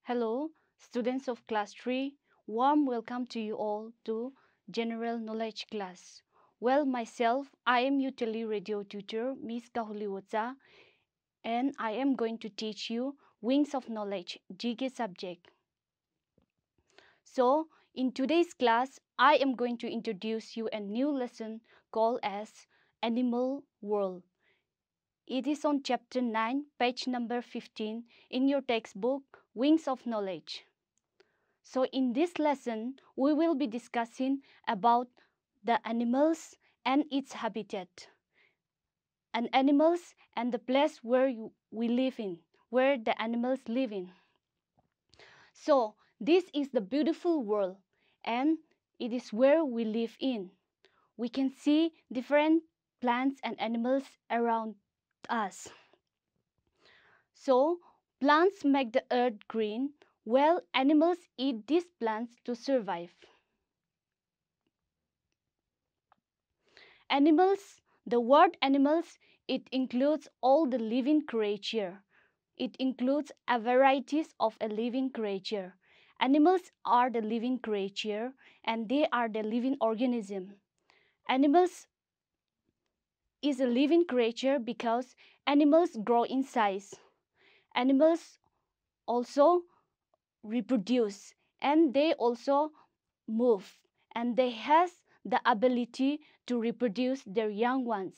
Hello, students of class 3. Warm welcome to you all to General Knowledge class. Well, myself, I am your tele-radio tutor, Miss Kahuli Woza, and I am going to teach you Wings of Knowledge, GK subject. So, in today's class, I am going to introduce you a new lesson called as Animal World. It is on chapter 9, page number 15 in your textbook, Wings of Knowledge. So in this lesson, we will be discussing about the animals and its habitat, and animals and the place where we live in, where the animals live in. So this is the beautiful world, and it is where we live in. We can see different plants and animals around us. So plants make the earth green, while animals eat these plants to survive. Animals, the word animals, it includes all the living creature. It includes a varieties of a living creature. Animals are the living creature and they are the living organism. Animals is a living creature because animals grow in size. Animals also reproduce and they also move, and they has the ability to reproduce their young ones.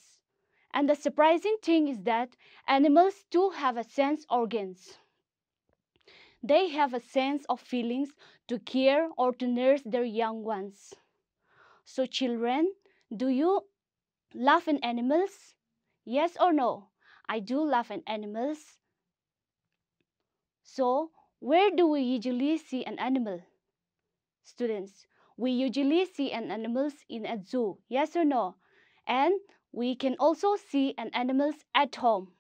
And the surprising thing is that animals too have a sense organs. They have a sense of feelings to care or to nurse their young ones. So children, do you laugh in animals? Yes or no? I do laugh in animals. So where do we usually see an animal? Students, we usually see an animals in a zoo, yes or no? And we can also see an animals at home.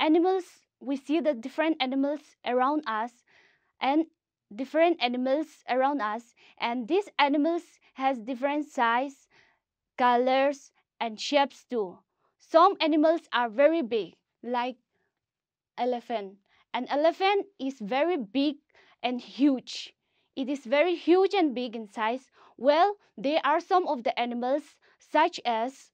Animals, we see the different animals around us and these animals has different size, colors and shapes too. Some animals are very big, like elephant. An elephant is very big and huge. It is very huge and big in size. Well, there are some of the animals such as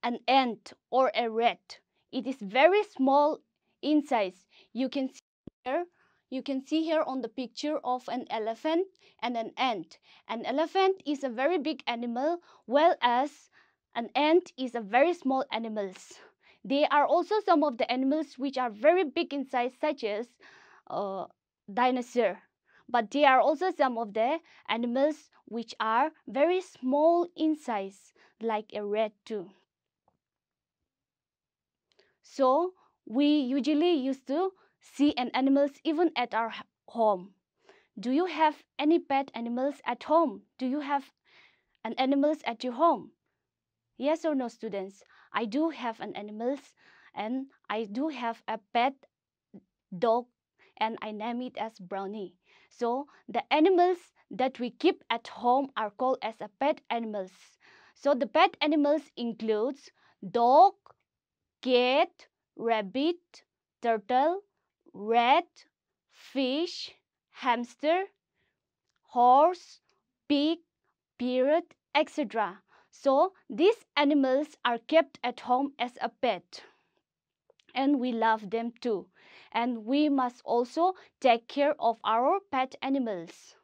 an ant or a rat. It is very small in size. You can see here on the picture of an elephant and an ant. An elephant is a very big animal, whereas an ant is a very small animals. There are also some of the animals which are very big in size, such as dinosaur. But there are also some of the animals which are very small in size, like a rat too. So we usually used to see an animals even at our home. Do you have any pet animals at home? Do you have an animals at your home? Yes or no, students? I do have an animals, and I do have a pet dog, and I name it as Brownie. So the animals that we keep at home are called as a pet animals. So the pet animals includes dog, cat, rabbit, turtle, rat, fish, hamster, horse, pig, parrot, etc. So these animals are kept at home as a pet, and we love them too. And we must also take care of our pet animals.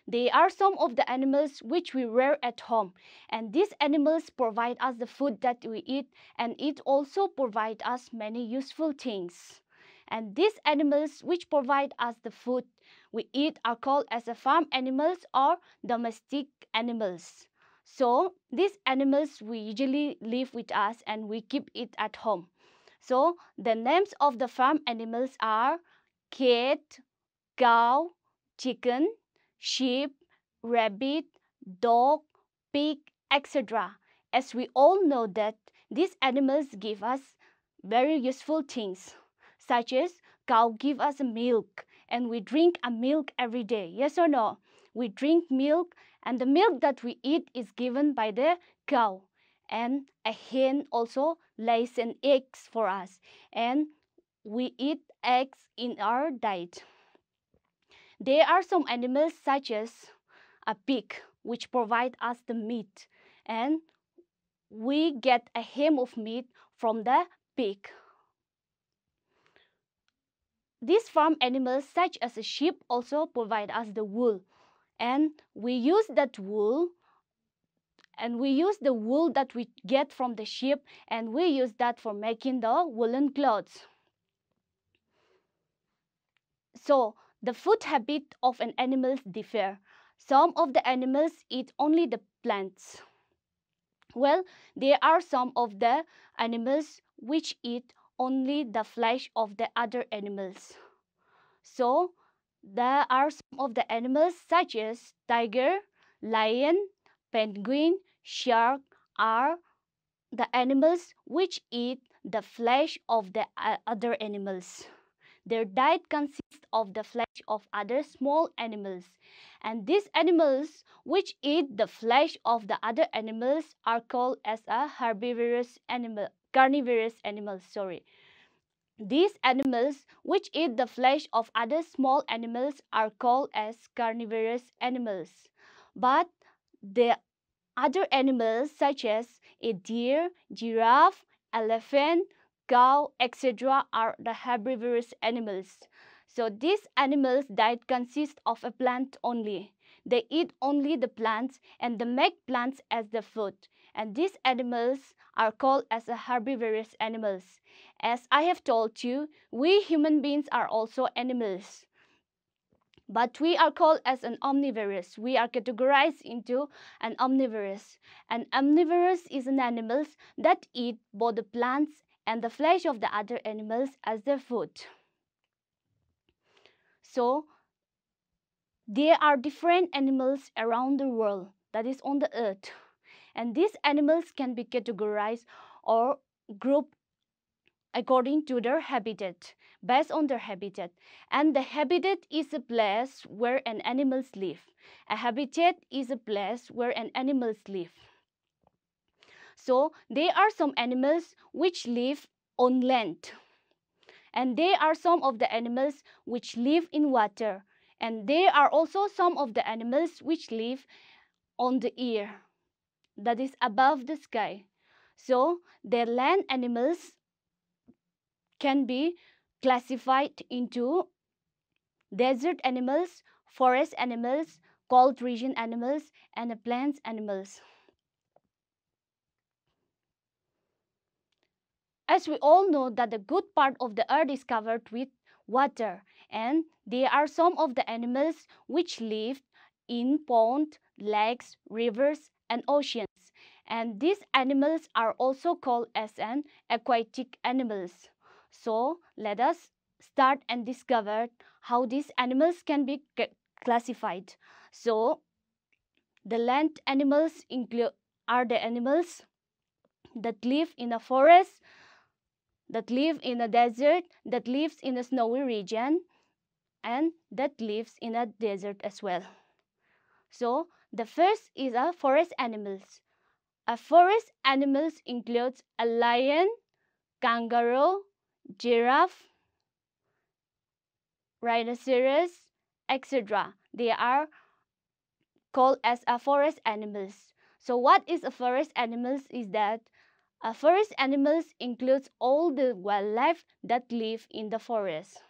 They are some of the animals which we rear at home, and these animals provide us the food that we eat, and it also provide us many useful things. And these animals which provide us the food we eat are called as a farm animals or domestic animals. So these animals we usually live with us and we keep it at home. So the names of the farm animals are cat, cow, chicken, sheep, rabbit, dog, pig, etc. As we all know that these animals give us very useful things, such as cow give us milk, and we drink a milk every day. Yes or no? We drink milk, and the milk that we eat is given by the cow. And a hen also lays an eggs for us. And we eat eggs in our diet. There are some animals such as a pig, which provide us the meat, and we get a ham of meat from the pig. These farm animals such as a sheep also provide us the wool, and we use that wool, and we use the wool that we get from the sheep, and we use that for making the woolen clothes. So the food habit of an animal differ. Some of the animals eat only the plants. Well, there are some of the animals which eat only the flesh of the other animals. So there are some of the animals such as tiger, lion, penguin, shark are the animals which eat the flesh of the other animals. Their diet consists of the flesh of other small animals, and these animals which eat the flesh of the other carnivorous animals. These animals which eat the flesh of other small animals are called as carnivorous animals. But the other animals such as a deer, giraffe, elephant, cow, etc. are the herbivorous animals. So these animals' diet consists of a plant only. They eat only the plants and they make plants as the food. And these animals are called as a herbivorous animals. As I have told you, we human beings are also animals. But we are called as an omnivorous. We are categorized into an omnivorous. An omnivorous is an animals that eat both the plants and the flesh of the other animals as their food. So there are different animals around the world, that is on the earth. And these animals can be categorized or grouped according to their habitat, based on their habitat. And the habitat is a place where an animals live. A habitat is a place where an animals live. So there are some animals which live on land, and there are some of the animals which live in water, and there are also some of the animals which live on the air, that is above the sky. So the land animals can be classified into desert animals, forest animals, cold region animals, and plants animals. As we all know that the good part of the earth is covered with water, and there are some of the animals which live in ponds, lakes, rivers, and oceans. And these animals are also called as an aquatic animals. So let us start and discover how these animals can be classified. So the land animals are the animals that live in a forest, that live in a desert, that lives in a snowy region, and that lives in a desert as well. So the first is a forest animals. A forest animals includes a lion, kangaroo, giraffe, rhinoceros, etc. They are called as a forest animals. So what is a forest animals is that a forest animals includes all the wildlife that live in the forest.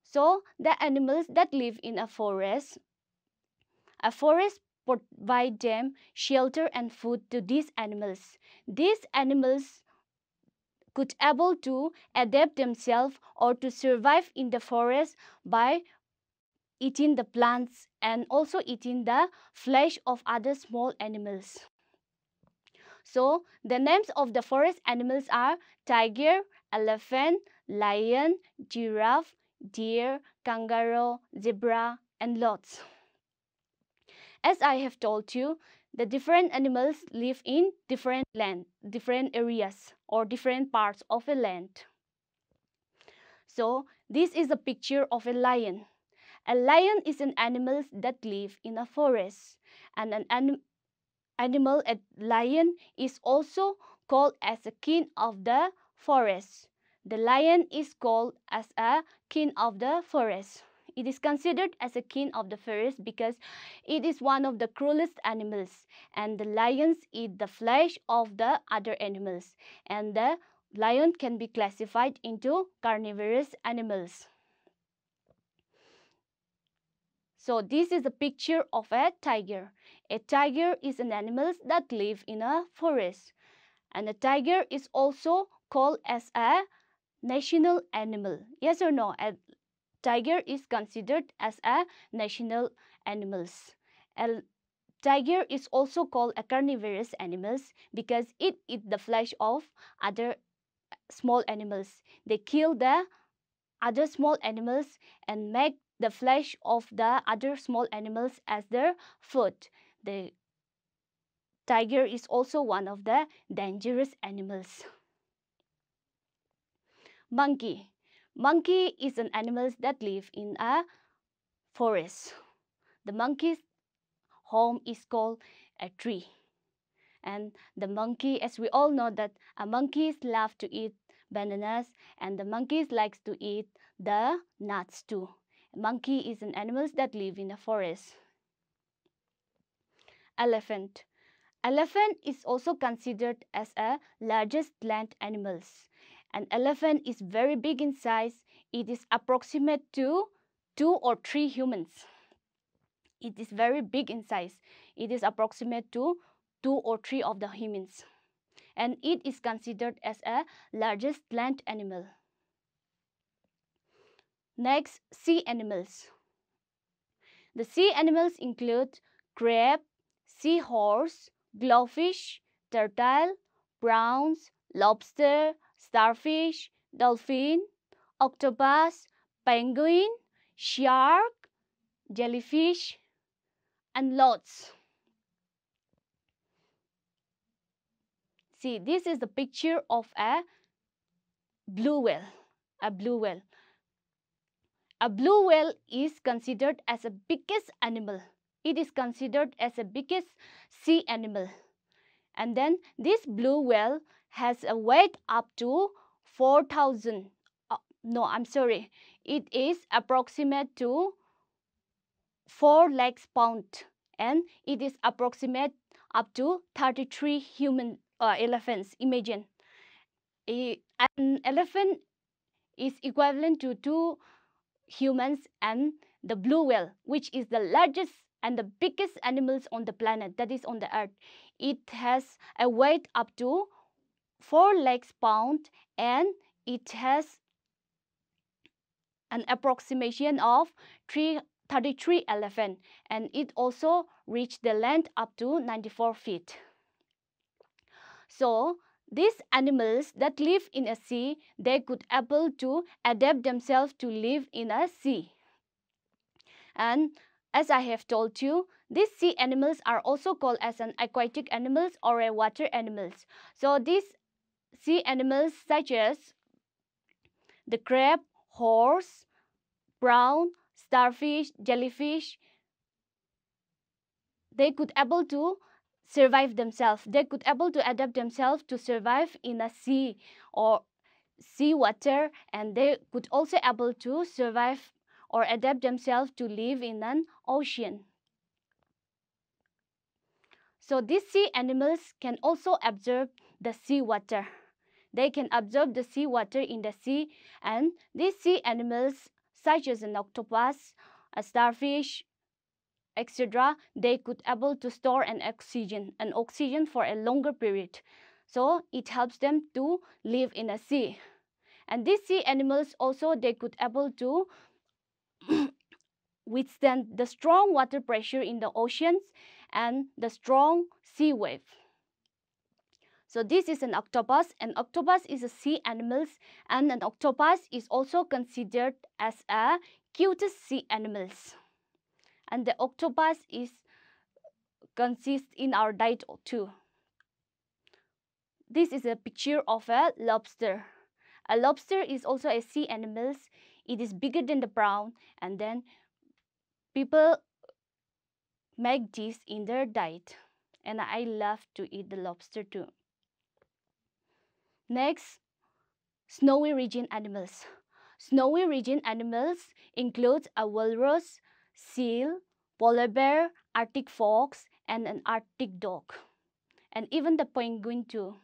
So the animals that live in a forest provide them shelter and food to these animals. These animals could able to adapt themselves or to survive in the forest by eating the plants and also eating the flesh of other small animals. So the names of the forest animals are tiger, elephant, lion, giraffe, deer, kangaroo, zebra, and lots. As I have told you, the different animals live in different areas or different parts of a land. So this is a picture of a lion. A lion is an animal that live in a forest, and an animal, a lion, is also called as a king of the forest. The lion is called as a king of the forest. It is considered as a king of the forest because it is one of the cruelest animals, and the lions eat the flesh of the other animals, and the lion can be classified into carnivorous animals. So this is a picture of a tiger. A tiger is an animal that lives in a forest, and a tiger is also called as a national animal. Yes or no? A tiger is considered as a national animals. A tiger is also called a carnivorous animals because it eats the flesh of other small animals. They kill the other small animals and make the flesh of the other small animals as their food. The tiger is also one of the dangerous animals. Monkey. Monkey is an animal that lives in a forest. The monkey's home is called a tree. And the monkey, as we all know that monkeys love to eat bananas, and the monkeys likes to eat the nuts too. A monkey is an animal that live in a forest. Elephant. Elephant is also considered as a largest land animals. An elephant is very big in size. It is approximate to 2 or 3 humans. It is very big in size. It is approximate to 2 or 3 of the humans. And it is considered as a largest land animal. Next, sea animals. The sea animals include crab, seahorse, glowfish, turtle, prawns, lobster, starfish, dolphin, octopus, penguin, shark, jellyfish, and lots. See, this is the picture of a blue whale. A blue whale. A blue whale is considered as the biggest animal. It is considered as the biggest sea animal. And then this blue whale has a weight up to 4,000. No, I'm sorry. It is approximate to 4 lakhs pound, and it is approximate up to 33 human elephants. Imagine. An elephant is equivalent to 2 humans and the blue whale, which is the largest and the biggest animals on the planet, that is on the earth. It has a weight up to 4 lakhs pound, and it has an approximation of 33 elephant, and it also reached the length up to 94 feet. So these animals that live in a sea, they could able to adapt themselves to live in a sea. And as I have told you, these sea animals are also called as an aquatic animals or a water animals. So these sea animals such as the crab, horse, prawn, starfish, jellyfish, they could able to survive themselves. They could able to adapt themselves to survive in a sea or sea water, and they could also able to survive or adapt themselves to live in an ocean. So these sea animals can also absorb the sea water. They can absorb the sea water in the sea, and these sea animals such as an octopus, a starfish, etc., they could able to store an oxygen for a longer period. So it helps them to live in a sea. And these sea animals also, they could able to withstand the strong water pressure in the oceans and the strong sea wave. So this is an octopus. An octopus is a sea animal, and an octopus is also considered as a cutest sea animals. And the octopus is consists in our diet too. This is a picture of a lobster. A lobster is also a sea animal. It is bigger than the prawn, and then people make this in their diet, and I love to eat the lobster too. Next, snowy region animals. Snowy region animals includes a walrus, seal, polar bear, Arctic fox, and an Arctic dog, and even the penguin too.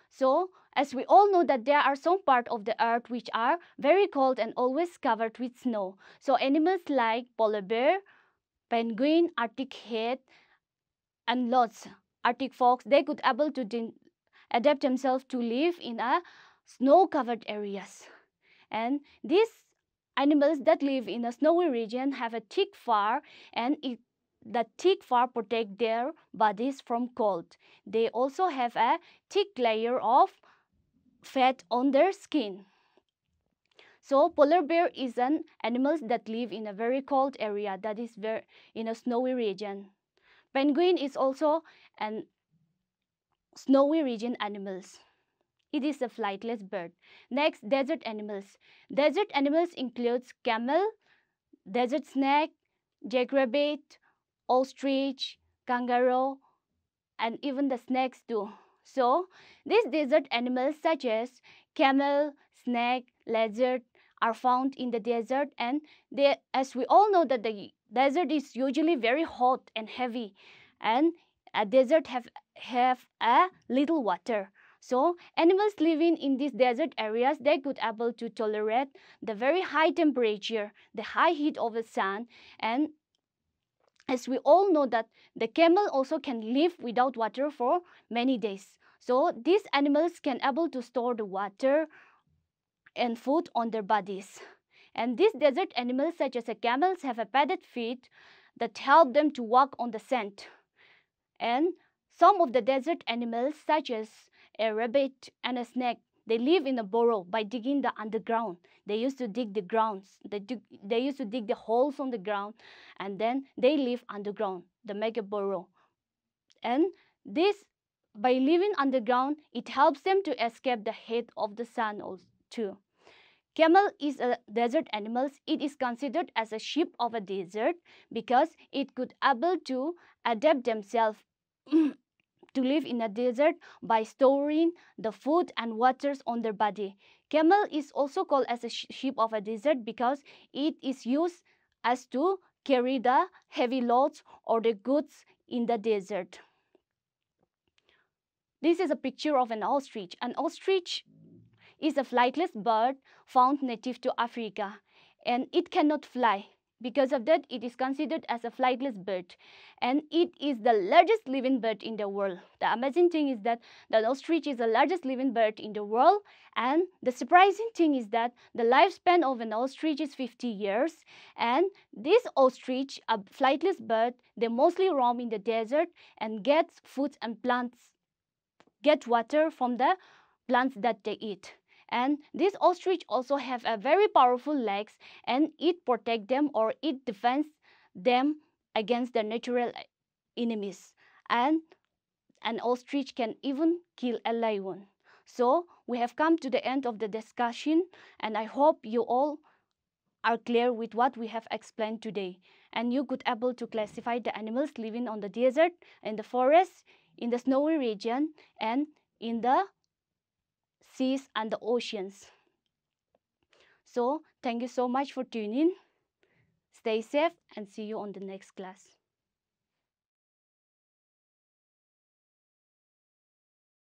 So, as we all know that there are some parts of the earth which are very cold and always covered with snow. So animals like polar bear, penguin, Arctic head, and lots Arctic fox, they could able to adapt themselves to live in a snow-covered areas. And these animals that live in a snowy region have a thick fur, and the thick fur protect their bodies from cold. They also have a thick layer of fat on their skin. So polar bear is an animals that live in a very cold area, that is in a snowy region. Penguin is also an snowy region animals. It is a flightless bird. Next, desert animals. Desert animals includes camel, desert snake, jackrabbit, ostrich, kangaroo, and even the snakes too. So, these desert animals such as camel, snake, lizard are found in the desert, and they, as we all know that the desert is usually very hot and heavy, and a desert have a little water. So animals living in these desert areas, they could able to tolerate the very high temperature, the high heat of the sun. And as we all know that the camel also can live without water for many days. So these animals can able to store the water and food on their bodies. And these desert animals such as the camels have a padded feet that help them to walk on the sand. And some of the desert animals such as a rabbit and a snake, they live in a burrow by digging the underground. They used to dig the grounds. They used to dig the holes on the ground, and then they live underground. They make a burrow. And this, by living underground, it helps them to escape the heat of the sun also too. Camel is a desert animal. It is considered as a sheep of a desert because it could able to adapt themselves to live in a desert by storing the food and waters on their body. Camel is also called as a sheep of a desert because it is used as to carry the heavy loads or the goods in the desert. This is a picture of an ostrich. An ostrich is a flightless bird found native to Africa, and it cannot fly. Because of that, it is considered as a flightless bird, and it is the largest living bird in the world. The amazing thing is that the ostrich is the largest living bird in the world, and the surprising thing is that the lifespan of an ostrich is 50 years, and this ostrich, a flightless bird, they mostly roam in the desert and gets food and plants, get water from the plants that they eat. And this ostrich also have a very powerful legs, and it protect them or it defends them against the natural enemies. And an ostrich can even kill a lion. So we have come to the end of the discussion, and I hope you all are clear with what we have explained today, and you could able to classify the animals living on the desert, in the forest, in the snowy region, and in the seas and the oceans. So thank you so much for tuning. Stay safe and see you on the next class.